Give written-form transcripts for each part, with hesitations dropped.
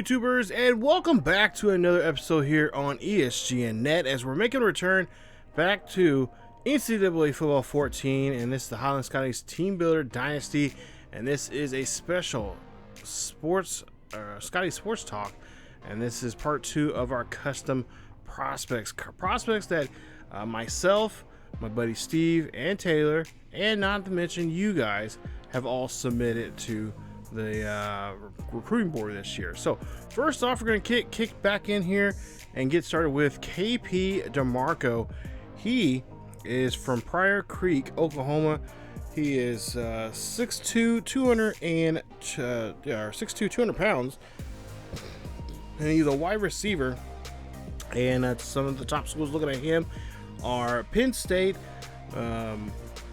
YouTubers, and welcome back to another episode here on ESGNet as we're making a return back to NCAA Football 14, and this is the Highland Scotties Team Builder Dynasty, and this is a special Scotty Sports Talk, and this is part 2 of our custom prospects that myself, my buddy Steve, and Taylor, and not to mention you guys, have all submitted to the recruiting board this year. So first off, we're going to kick back in here and get started with KP Demarco. He is from Pryor Creek, Oklahoma. He is 6'2", 200 pounds, and he's a wide receiver. And some of the top schools looking at him are Penn State,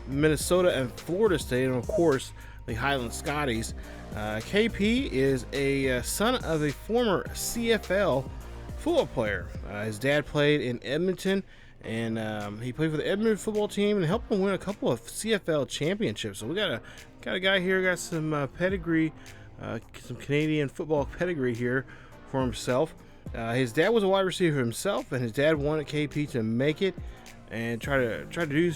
Minnesota, and Florida State, and of course the Highland Scotties. KP is a son of a former CFL football player. His dad played in Edmonton, and he played for the Edmonton football team and helped him win a couple of CFL championships. So we got a guy here, got some pedigree, some Canadian football pedigree here for himself. His dad was a wide receiver himself, and his dad wanted KP to make it and try to do,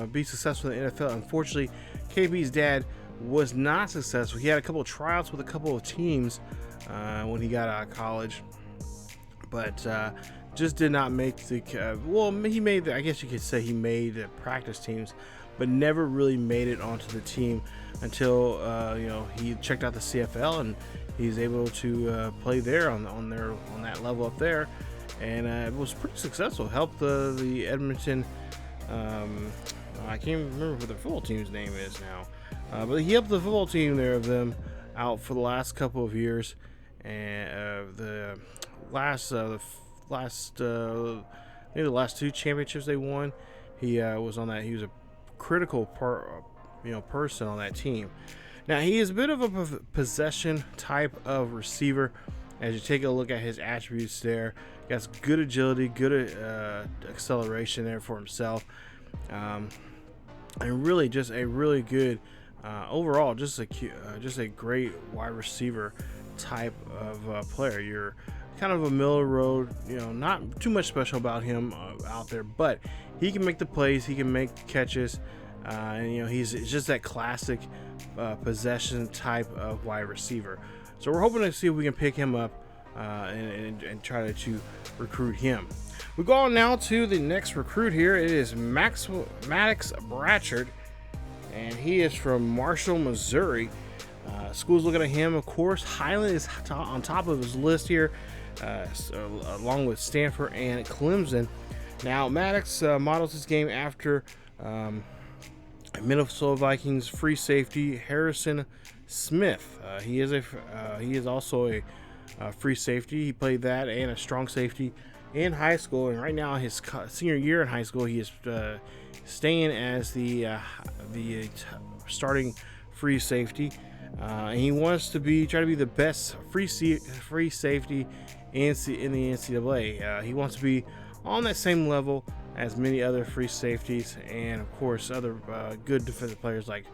be successful in the NFL. Unfortunately, KP's dad was not successful. He had a couple of tryouts with a couple of teams when he got out of college, but just did not make the he made I guess you could say he made practice teams, but never really made it onto the team until he checked out the CFL, and he's able to play there on that level up there, and it was pretty successful. Helped the Edmonton, I can't remember what their football team's name is now. But he helped the football team there of them out for the last couple of years, and the last two championships they won, he was on that. He was a critical person on that team. Now he is a bit of a possession type of receiver. As you take a look at his attributes there, he has good agility, good acceleration there for himself, and really just a really good. Overall, just a great wide receiver type of player. You're kind of a middle of the road, not too much special about him out there, but he can make the plays, he can make catches, and he's just that classic possession type of wide receiver. So we're hoping to see if we can pick him up and try to recruit him. We go on now to the next recruit here. It is Maddox Bratcher, and he is from Marshall, Missouri. School's looking at him, of course. Highland is on top of his list here, along with Stanford and Clemson. Now, Maddox models his game after Minnesota Vikings free safety Harrison Smith. He is also a free safety. He played that and a strong safety in high school, and right now his senior year in high school, he is staying as the starting free safety. And he wants to try to be the best free safety in the NCAA. He wants to be on that same level as many other free safeties, and of course other good defensive players like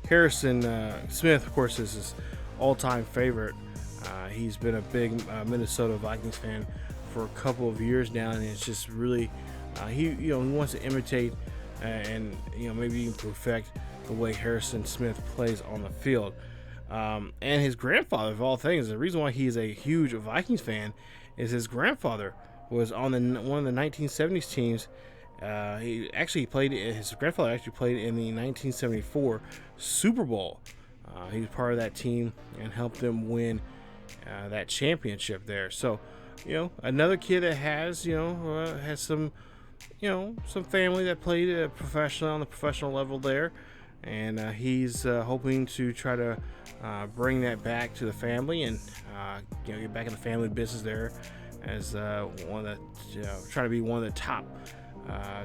Harrison Smith, of course, is his all-time favorite. He's been a big Minnesota Vikings fan for a couple of years now, and it's just really he wants to imitate and maybe even perfect the way Harrison Smith plays on the field. And his grandfather, of all things, the reason why he is a huge Vikings fan is his grandfather was on one of the 1970s teams. His grandfather actually played in the 1974 Super Bowl. He was part of that team and helped them win that championship there. So, another kid that has some family that played professionally on the professional level there, and he's hoping to try to bring that back to the family and get back in the family business there as one of the trying to be one of the top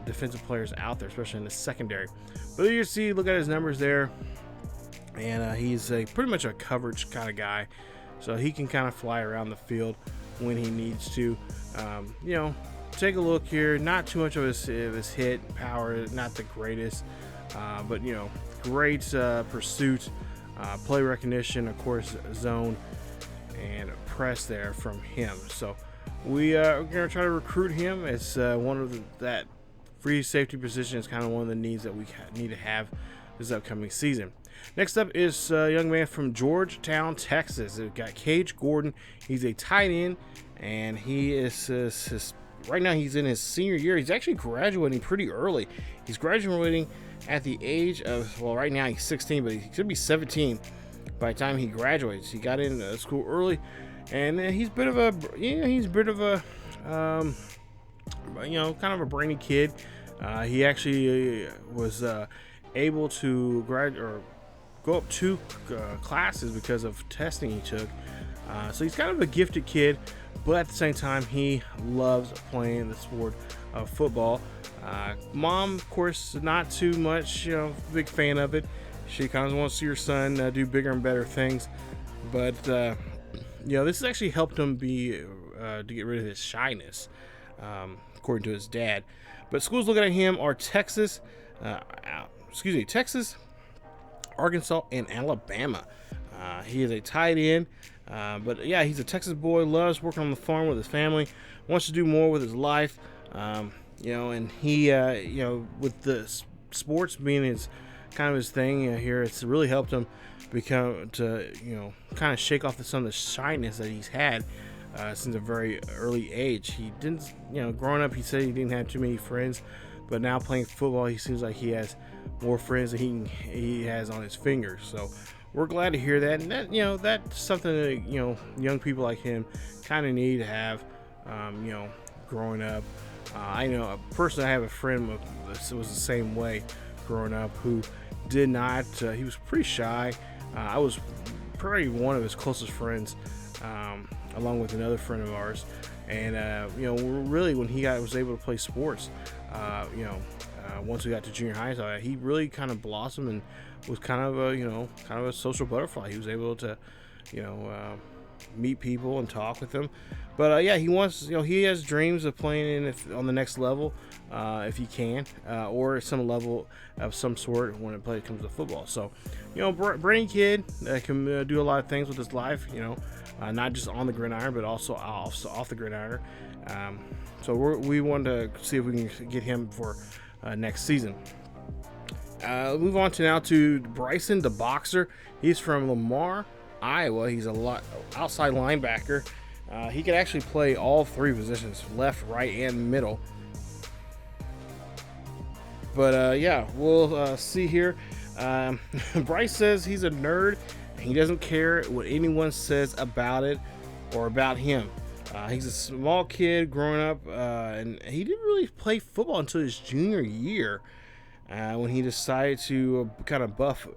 defensive players out there, especially in the secondary. But you see, look at his numbers there, and he's pretty much a coverage kind of guy, so he can kind of fly around the field when he needs to. Take a look here. Not too much of his hit power, not the greatest, but great pursuit play recognition, of course, zone and press there from him. So we are going to try to recruit him as one of that free safety position is kind of one of the needs that we need to have this upcoming season. Next up is a young man from Georgetown, Texas. We've got Kage Gordon. He's a tight end, and he is right now he's in his senior year. He's actually graduating pretty early. He's graduating at the age of, well, right now he's 16, but he should be 17 by the time he graduates. He got into school early, and he's a bit of a, kind of a brainy kid. He actually was able to go up 2 classes because of testing he took. So he's kind of a gifted kid, but at the same time, he loves playing the sport of football. Mom, of course, not too much, big fan of it. She kind of wants to see her son do bigger and better things. But, this has actually helped him to get rid of his shyness, according to his dad. But schools looking at him are Texas, Arkansas, and Alabama. He is a tight end, but yeah, he's a Texas boy, loves working on the farm with his family, wants to do more with his life, and he, with the sports being his thing here, it's really helped him kind of shake off some of the shyness that he's had since a very early age. He didn't, growing up, he said he didn't have too many friends, but now playing football, he seems like he has more friends than he has on his fingers. So we're glad to hear that, and that that's something that young people like him kind of need to have. Growing up, I know personally I have a friend that was the same way growing up, who did not. He was pretty shy. I was probably one of his closest friends, along with another friend of ours, and really when he was able to play sports, once we got to junior high, he really kind of blossomed and was kind of a social butterfly. He was able to, meet people and talk with them. But he wants, he has dreams of playing on the next level, if he can, or some level of some sort when it comes to football. So, brainy kid that can do a lot of things with his life. Not just on the gridiron, but also off the gridiron. So we want to see if we can get him for next season. Move on to Bryson The Boxer. He's from Lamar, Iowa. He's a outside linebacker. He can actually play all 3 positions, left, right, and middle. But we'll see here. Bryce says he's a nerd. He doesn't care what anyone says about it or about him. He's a small kid growing up, and he didn't really play football until his junior year, when he decided to kind of buff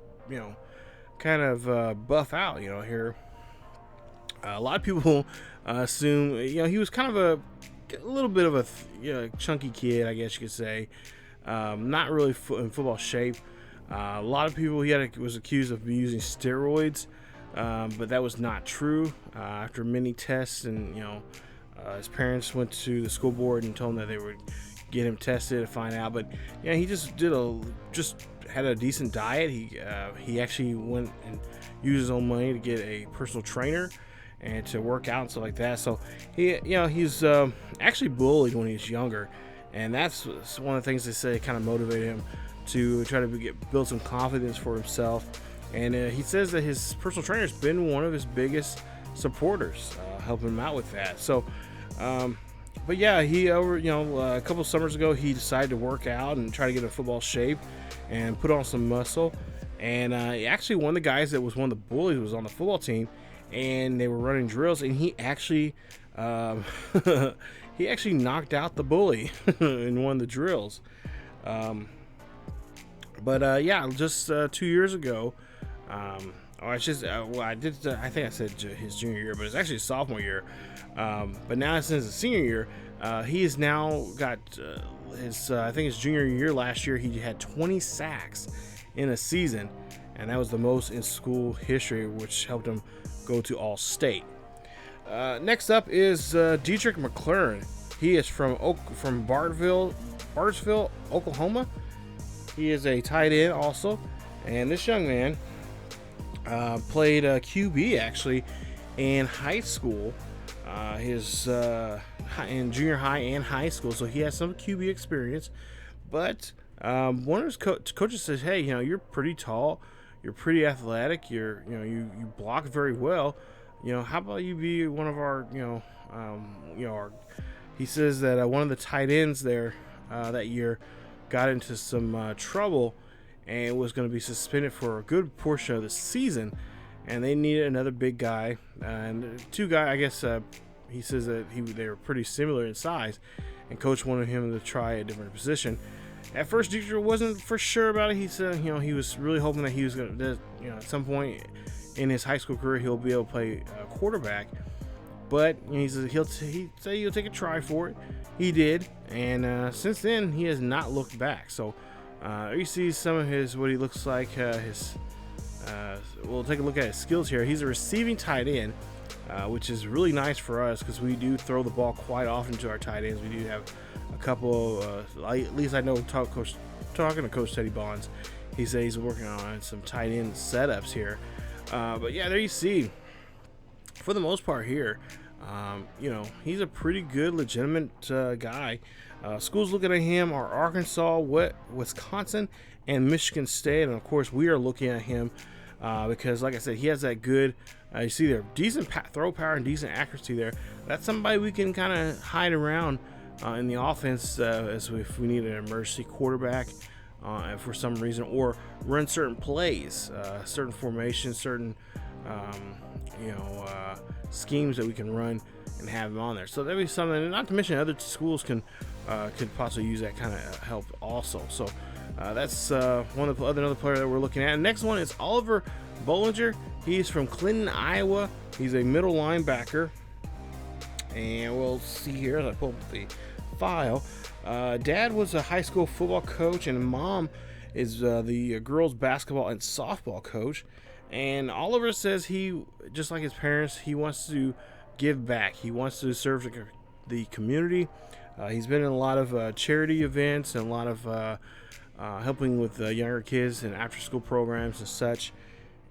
out. Here, a lot of people assume he was kind of a little bit of a chunky kid, I guess you could say. Not really in football shape. A lot of people was accused of using steroids, but that was not true. After many tests, and his parents went to the school board and told him that they would get him tested to find out. But he just had a decent diet. He actually went and used his own money to get a personal trainer and to work out and stuff like that. So he's actually bullied when he was younger, and that's one of the things they say kind of motivated him to try to build some confidence for himself. And he says that his personal trainer has been one of his biggest supporters, helping him out with that. So, but yeah, he a couple of summers ago, he decided to work out and try to get in football shape and put on some muscle. And actually, one of the guys that was one of the bullies was on the football team, and they were running drills, and he actually knocked out the bully in one of the drills. Just 2 years ago, I think I said his junior year, but it's actually his sophomore year. But now since his senior year, he has now got his junior year last year, he had 20 sacks in a season, and that was the most in school history, which helped him go to All-State. Next up is Dietrich McLaren. He is from Bardsville, Oklahoma. He is a tight end also, and this young man, Played QB actually in high school, in junior high and high school, so he has some QB experience. But one of his coaches says, "Hey, you're pretty tall, you're pretty athletic, you block very well. How about you be one of our, he says that one of the tight ends there that year got into some trouble and was going to be suspended for a good portion of the season, and they needed another big guy. And two guys, I guess he says that they were pretty similar in size, and coach wanted him to try a different position. At first, Dietrich wasn't for sure about it. He said, he was really hoping that he was going to, at some point in his high school career, he'll be able to play quarterback. But he said he'll take a try for it. He did, and since then he has not looked back. So you see some of what he looks like. We'll take a look at his skills here. He's a receiving tight end, which is really nice for us because we do throw the ball quite often to our tight ends. We do have a couple. At least I know talking to Coach Teddy Bonds, he said he's working on some tight end setups here. But yeah, there you see. For the most part here, he's a pretty good, legitimate guy. Schools looking at him are Arkansas, Wisconsin, and Michigan State. And, of course, we are looking at him because, like I said, he has that good, you see there, decent throw power and decent accuracy there. That's somebody we can kind of hide around in the offense as if we need an emergency quarterback for some reason, or run certain plays, certain formations, certain schemes that we can run and have him on there. So that'd be something. Not to mention other schools could possibly use that kind of help also. So that's another player that we're looking at. And next one is Oliver Bollinger. He's from Clinton, Iowa. He's a middle linebacker. And we'll see here as I pull up the file. Dad was a high school football coach, and mom is the girls basketball and softball coach. And Oliver says he, just like his parents, he wants to give back. He wants to serve the community. He's been in a lot of charity events and a lot of helping with younger kids and after-school programs and such.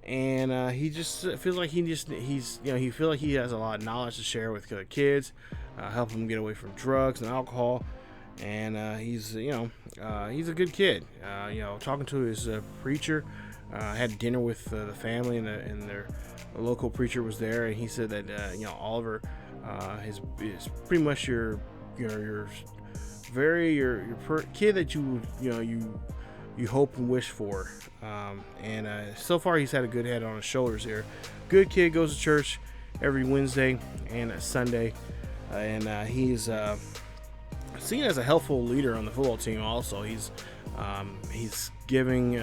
And he just feels like he feels like he has a lot of knowledge to share with kids, help them get away from drugs and alcohol. And he's a good kid. Talking to his preacher. Had dinner with the family, and their local preacher was there, and he said that Oliver is pretty much your kid that you hope and wish for, and so far he's had a good head on his shoulders here. Good kid, goes to church every Wednesday and Sunday, and he's seen as a helpful leader on the football team. Also, he's giving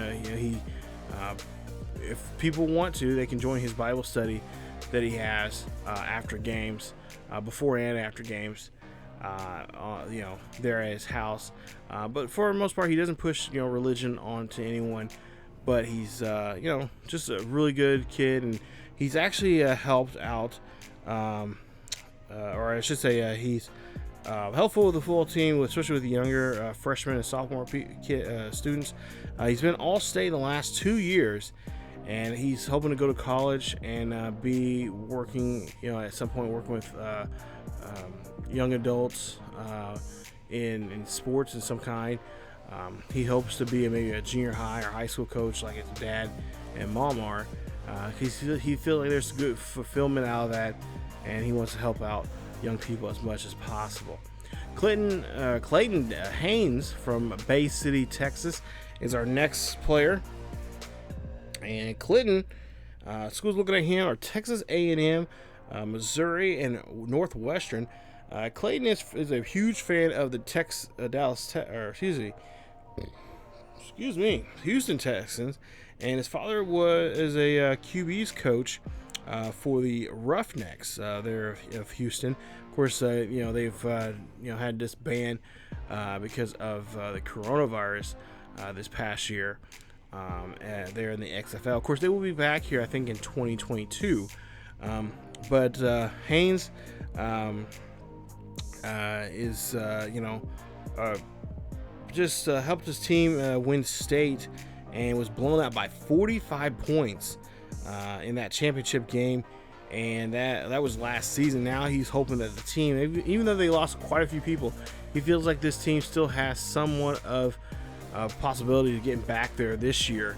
if people want to, they can join his Bible study that he has after games, before and after games, there at his house. But for the most part, he doesn't push religion onto anyone. But he's just a really good kid, and he's actually helped out, or I should say, he's helpful with the full team, especially with the younger freshman and sophomore students. He's been All-State in the last 2 years, and he's hoping to go to college and be working, at some point working with young adults in sports of some kind. He hopes to be maybe a junior high or high school coach like his dad and mom are. He feels like there's good fulfillment out of that, and he wants to help out young people as much as possible. Clayton Haynes from Bay City, Texas, is our next player. And Clinton, schools looking at him are Texas A&M, Missouri, and Northwestern. Clayton is a huge fan of the Houston Texans, and his father is a QB's coach for the Roughnecks there of Houston. Of course, they've had this ban because of the coronavirus this past year. There in the XFL. Of course, they will be back here, I think, in 2022. But Haynes is just helped his team win state and was blown out by 45 points in that championship game, and that was last season. Now he's hoping that the team, even though they lost quite a few people, he feels like this team still has somewhat of a possibility of getting back there this year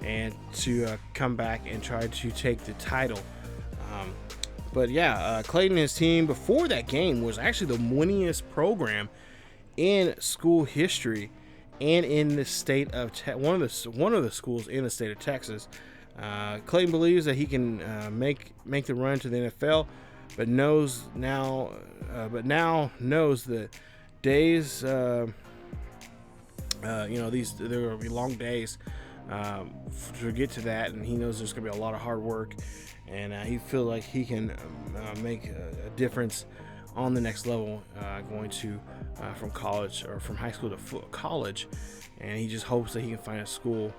and to come back and try to take the title. But yeah, Clayton and his team before that game was actually the winningest program in school history and in the state of one of the schools in the state of Texas. Clayton believes that he can make the run to the NFL, but now knows that days, there will be long days to get to that, and he knows there's going to be a lot of hard work, and he feels like he can make a difference on the next level, going to from college or from high school to college, and he just hopes that he can find a school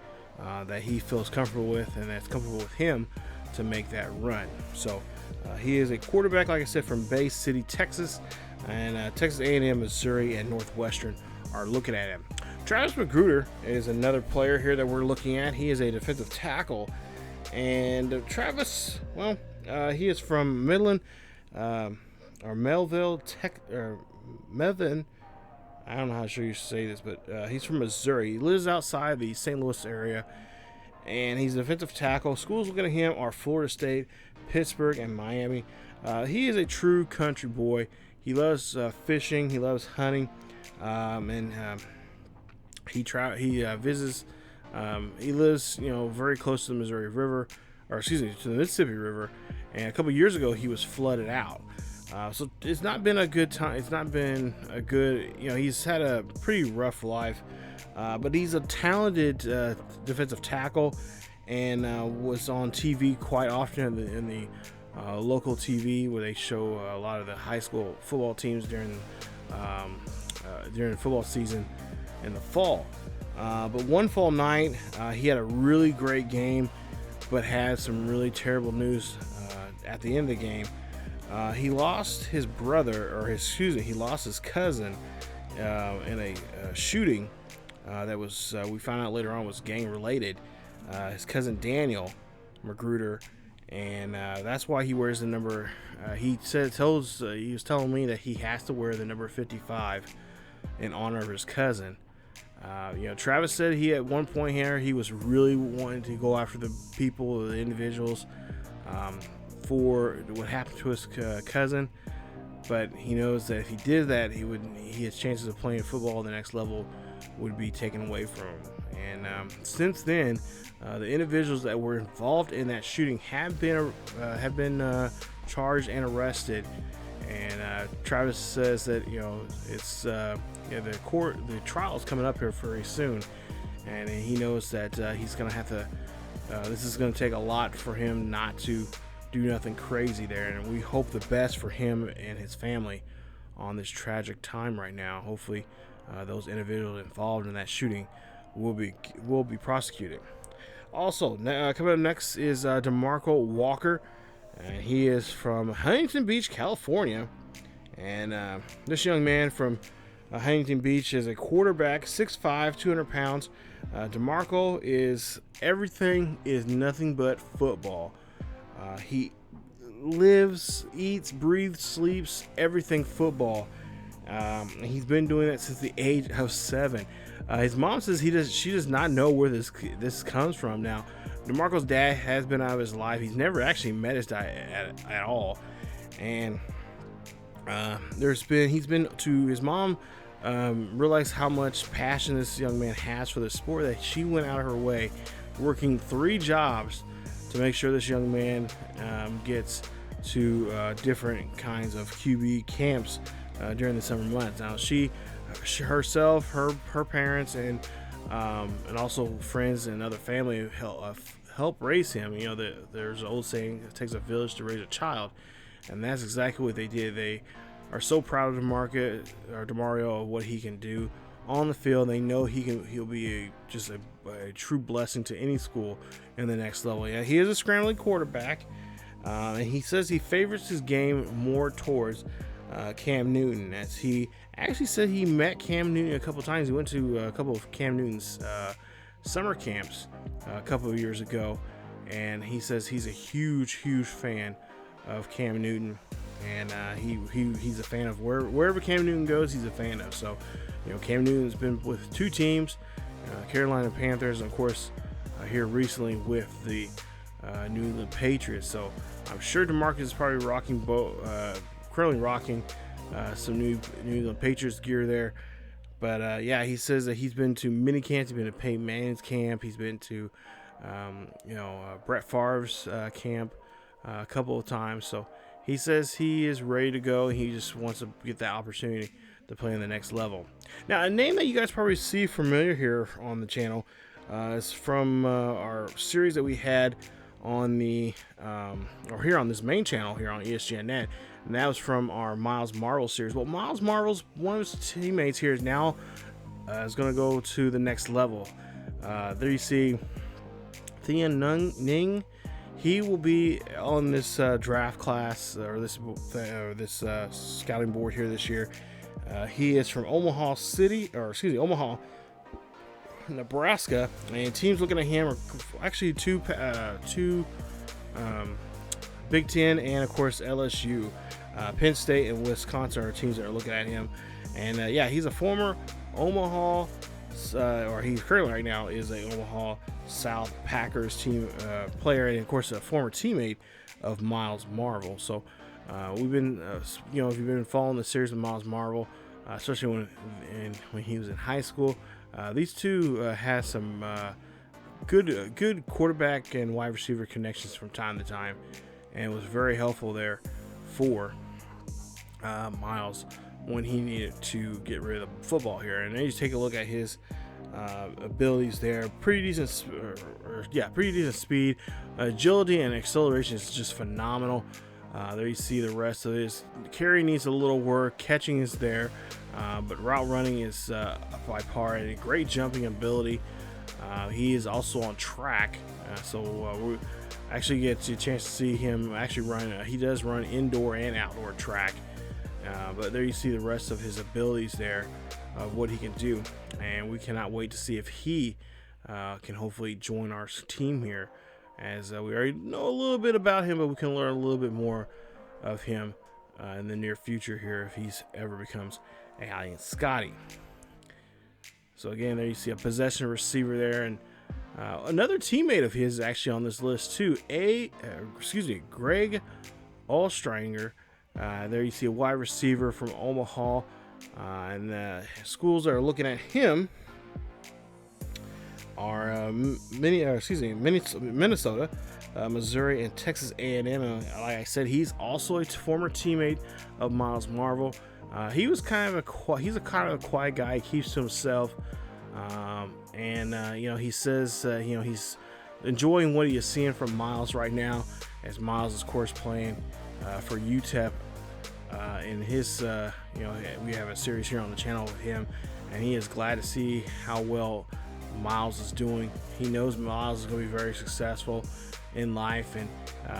that he feels comfortable with and that's comfortable with him to make that run. So he is a quarterback, like I said, from Bay City, Texas, and Texas A&M, Missouri, and Northwestern are looking at him. Travis Magruder is another player here that we're looking at. He is a defensive tackle, and Travis, well, he is from Midland, or Melville, Melvin. I don't know how sure you say this, but he's from Missouri. He lives outside the St. Louis area, and he's a defensive tackle. Schools looking at him are Florida State, Pittsburgh, and Miami. He is a true country boy. He loves fishing. He loves hunting, and he visits. He lives, very close to the Missouri River, to the Mississippi River. And a couple years ago, he was flooded out. So it's not been a good time. It's not been a good, he's had a pretty rough life, but he's a talented defensive tackle, and was on TV quite often in the local TV where they show a lot of the high school football teams during football season in the fall. But one fall night, he had a really great game, but had some really terrible news at the end of the game. He lost his he lost his cousin in a shooting that was, we found out later on, was gang related. His cousin Daniel Magruder, and that's why he wears the number. He was telling me that he has to wear the number 55 in honor of his cousin. Travis said he at one point here he was really wanting to go after the people, the individuals, for what happened to his cousin, but he knows that if he did that, his chances of playing football at the next level would be taken away from him. And since then, the individuals that were involved in that shooting have been charged and arrested. And Travis says that it's the trial is coming up here very soon, and he knows that he's going to have to. This is going to take a lot for him not to do nothing crazy there, and we hope the best for him and his family on this tragic time right now. Hopefully, those individuals involved in that shooting will be prosecuted. Also, coming up next is Demarco Walker, and he is from Huntington Beach, California, and this young man from Huntington Beach is a quarterback, 6'5", 200 pounds. Demarco is everything is nothing but football. He lives, eats, breathes, sleeps, everything football. He's been doing that since the age of 7. His mom says she does not know where this comes from. Now, DeMarco's dad has been out of his life. He's never actually met his dad at all, and he's been to his mom. Realized how much passion this young man has for the sport that she went out of her way, working 3 jobs to make sure this young man gets to different kinds of QB camps during the summer months. Now, she herself, her parents, and also friends and other family help raise him. There's an old saying, it takes a village to raise a child, and that's exactly what they did. They are so proud of Demario, of what he can do on the field. They know he'll be a true blessing to any school in the next level. Yeah, he is a scrambling quarterback, and he says he favorites his game more towards Cam Newton, as he actually said he met Cam Newton a couple times. He went to a couple of Cam Newton's summer camps a couple of years ago, and he says he's a huge fan of Cam Newton, and he's a fan of wherever Cam Newton goes, he's a fan of. So, Cam Newton's been with 2 teams, Carolina Panthers, and of course here recently with the New England Patriots. So I'm sure DeMarcus is probably currently rocking some New England Patriots gear there. But yeah, he says that he's been to mini camps. He's been to Peyton Manning's camp. He's been to Brett Favre's camp a couple of times. So he says he is ready to go. He just wants to get that opportunity to play in the next level. Now, a name that you guys probably see familiar here on the channel is from our series that we had on the or here on this main channel here on ESGNet, and that was from our Miles Marvel series. Well, Miles Marvel's one of his teammates here is now is going to go to the next level. There you see Thian Ning. He will be on this draft class or this scouting board here this year. He is from Omaha, Nebraska, and teams looking at him are actually two Big Ten and of course LSU, Penn State and Wisconsin are teams that are looking at him. And yeah, he's a former Omaha, or he's currently right now is a Omaha South Packers team player, and of course a former teammate of Miles Marvel. So we've been, if you've been following the series of Miles Marvel, especially when he was in high school, these two had some good quarterback and wide receiver connections from time to time, and it was very helpful there for Miles when he needed to get rid of the football here. And then you take a look at his abilities there. Pretty decent speed, agility, and acceleration is just phenomenal. There you see the rest of this. Carry needs a little work. Catching is there, but route running is by par, and a great jumping ability. He is also on track, so we actually get a chance to see him actually run. He does run indoor and outdoor track, but there you see the rest of his abilities there of what he can do, and we cannot wait to see if he can hopefully join our team here, as we already know a little bit about him, but we can learn a little bit more of him in the near future here if he's ever becomes a Highland Scottie. So again, there you see a possession receiver there, and another teammate of his is actually on this list too. Greg Allstreinger. There you see a wide receiver from Omaha, and schools that are looking at him are Minnesota, Missouri, and Texas A&M. Like I said, he's also a former teammate of Miles Marvel. He was kind of a quiet guy. He keeps to himself, and he says he's enjoying what he is seeing from Miles right now, as Miles is of course playing for UTEP in his we have a series here on the channel with him, and he is glad to see how well Miles is doing. He knows Miles is going to be very successful in life, and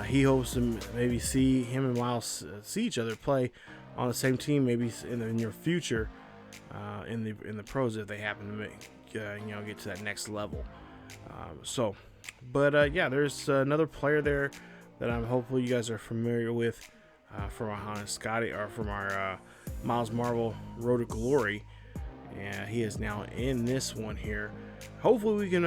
he hopes to maybe see him and Miles see each other play on the same team, maybe in the near future, in the pros, if they happen to get to that next level. Yeah, there's another player there that I'm hopefully you guys are familiar with from our Highland Scottie, or from our Miles Marvel Road to Glory, and he is now in this one here. Hopefully we can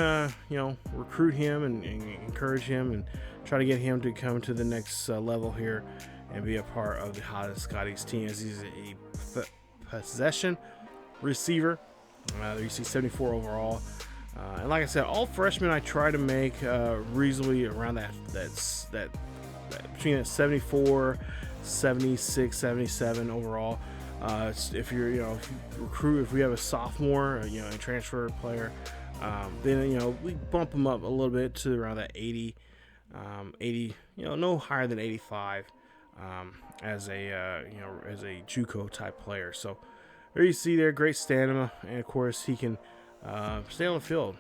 recruit him and encourage him and try to get him to come to the next level here and be a part of the Highland Scotties team, as he's a possession receiver. There you see 74 overall, and like I said, all freshmen I try to make reasonably around that between that 74, 76, 77 overall. If you recruit, if we have a sophomore, a transfer player, then we bump them up a little bit to around that 80, no higher than 85, as a JUCO type player. So there you see there, great stamina, and of course he can stay on the field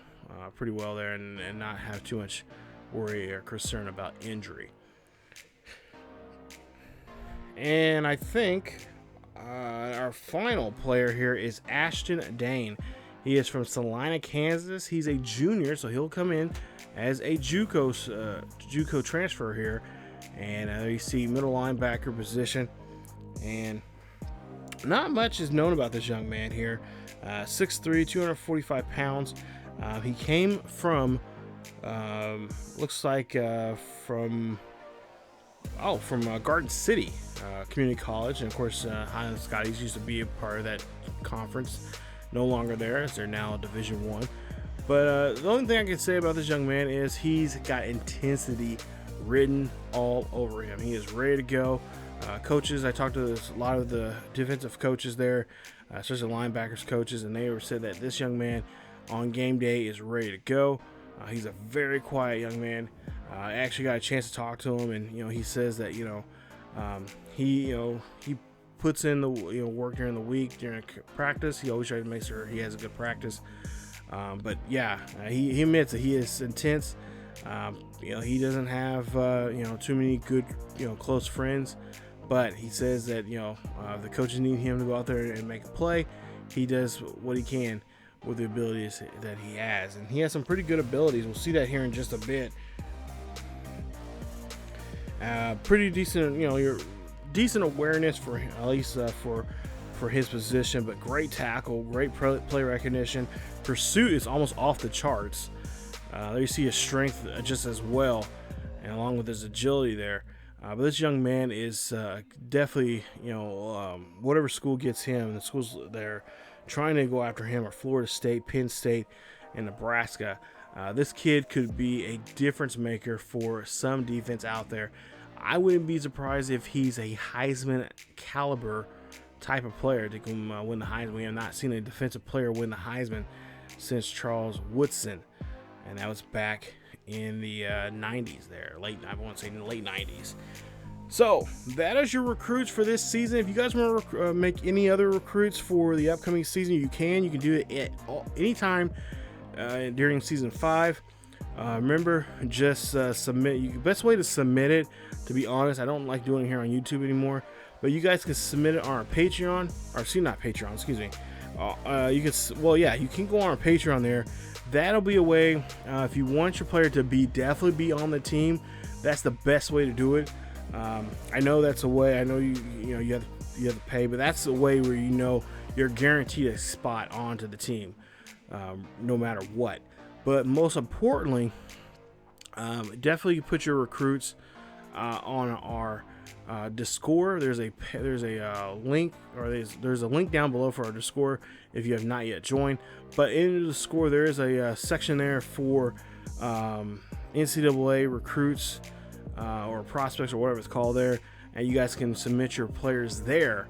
pretty well there, and not have too much worry or concern about injury. And I think our final player here is Ashton Dane. He is from Salina, Kansas. He's a junior, so he'll come in as a JUCO transfer here. And you see middle linebacker position, and not much is known about this young man here. 6'3", 245 pounds. He came from, looks like from Garden City Community College, and of course Highland Scotties used to be a part of that conference. No longer there, as they're now Division I. But the only thing I can say about this young man is he's got intensity written all over him. He is ready to go. Coaches, I talked to a lot of the defensive coaches there, especially linebackers coaches, and they said that this young man on game day is ready to go. He's a very quiet young man. I actually got a chance to talk to him, and he says that he puts in the work during the week, during practice. He always tries to make sure he has a good practice. But yeah, he admits that he is intense. He doesn't have too many good close friends, but he says that the coaches need him to go out there and make a play. He does what he can with the abilities that he has, and he has some pretty good abilities. We'll see that here in just a bit. Pretty decent, your decent awareness for at least for his position, but great tackle, great play recognition. Pursuit is almost off the charts. There you see his strength just as well, and along with his agility there. But this young man is definitely, whatever school gets him, the schools they're trying to go after him are Florida State, Penn State, and Nebraska. This kid could be a difference maker for some defense out there. I wouldn't be surprised if he's a Heisman caliber type of player to win the Heisman. We have not seen a defensive player win the Heisman since Charles Woodson, and that was back in the 90s there, I want to say in the late 90s. So that is your recruits for this season. If you guys want to make any other recruits for the upcoming season, you can do it at anytime during season 5. Remember, just submit. Best way to submit it, to be honest, I don't like doing it here on YouTube anymore, but you guys can submit it on our Patreon, not Patreon, excuse me. You can go on our Patreon there. That'll be a way, if you want your player to definitely be on the team, that's the best way to do it. I know that's a way. I know you have to pay, but that's the way where you're guaranteed a spot onto the team, no matter what. But most importantly, definitely put your recruits on our Discord. There's a link, or there's a link down below for our Discord if you have not yet joined. But in the Discord, there is a section there for NCAA recruits or prospects or whatever it's called there, and you guys can submit your players there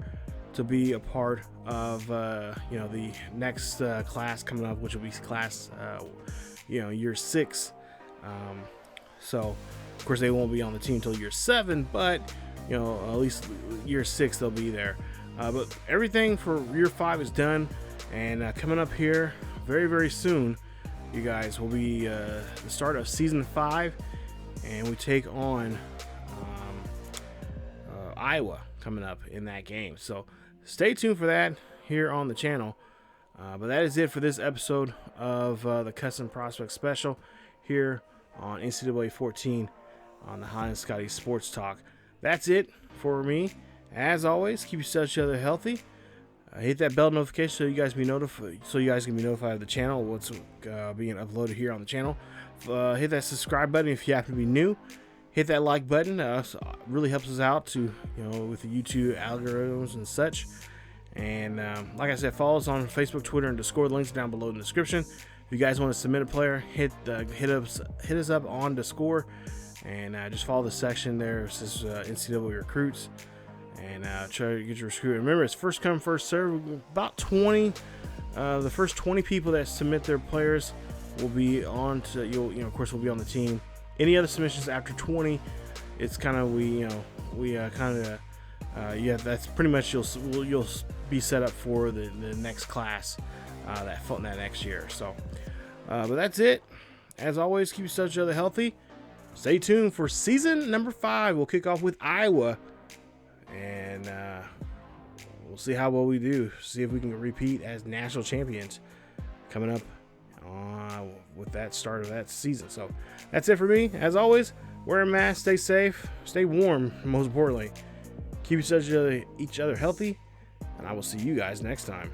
to be a part of the next class coming up, which will be class year 6. So of course they won't be on the team until year 7, but at least year 6 they'll be there. But everything for year 5 is done, and coming up here very, very soon, you guys, will be the start of season 5, and we take on Iowa coming up in that game. So stay tuned for that here on the channel. But that is it for this episode of the Custom Prospect Special here on NCAA 14 on the Highland Scotties Sports Talk. That's it for me. As always, keep each other healthy. Hit that bell notification so you guys can be notified of the channel, what's being uploaded here on the channel. Hit that subscribe button if you happen to be new. Hit that like button. Really helps us out to with the YouTube algorithms and such. And like I said, follow us on Facebook, Twitter, and Discord. Links down below in the description. If you guys want to submit a player, hit us up on Discord, and just follow the section there. It says NCAA recruits, and try to get your recruit. Remember, it's first come, first serve. About 20, the first 20 people that submit their players will be on to of course will be on the team. Any other submissions after 20, it's kind of that's pretty much you'll be set up for the next class that next year. So but that's it. As always, keep each other healthy. Stay tuned for season number 5. We'll kick off with Iowa, and we'll see how well we do. See if we can repeat as national champions coming up with that start of that season. So that's it for me. As always, wear a mask, stay safe, stay warm, most importantly. Keep each other healthy, and I will see you guys next time.